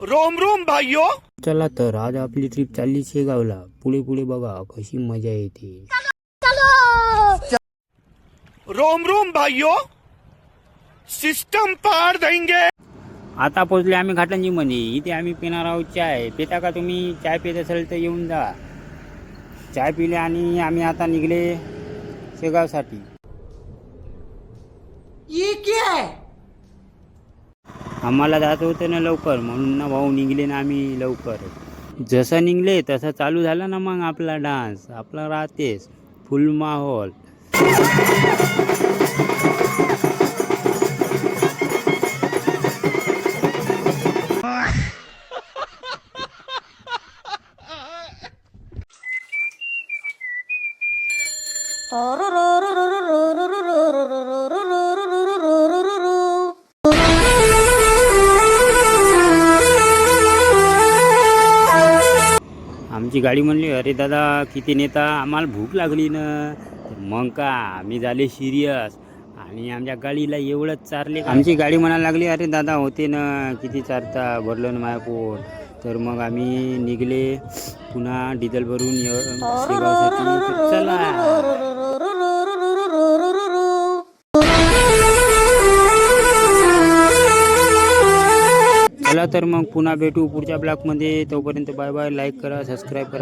Rome Rome भाइयों. चला तर आज आपली ट्रिप चालली शेगावला. पुढे पुढे बघा कशी मजा येते. रोम रोम भाइयों. सिस्टम पार देंगे. आता पोहोचले आम्ही घाटंजी मध्ये. इथे आम्ही पिणार आहोत चाय. पिता का तुम्ही? चाय पित असेल तर येऊन जा. चाय पिले आणि आम्ही आता निघले शेगावसाठी. ये क्या है? आम्हाला जायचं होतं ना लवकर, म्हणून ना भाऊ निघले ना आम्ही लवकर. जसं निघले तसं चालू झाला ना मग आपला डान्स. आपला राहतेच फुल माहोल. आमची गाडी म्हणली अरे दादा किती नेता, आम्हाला भूक लागली ना. मग का आम्ही झाले सिरियस आणि आमच्या गाडीला एवढंच चारले. आमची गाडी म्हणायला लागली अरे दादा होते ना, किती चारता, भरलं ना माझ्या पोट. तर मग आम्ही निघले पुन्हा डिझेल भरून शेगावसाठी. चला चला तर मग पुन्हा भेटू पुढच्या ब्लॉगमध्ये. तोपर्यंत बाय बाय. लाईक करा, सबस्क्राईब करा.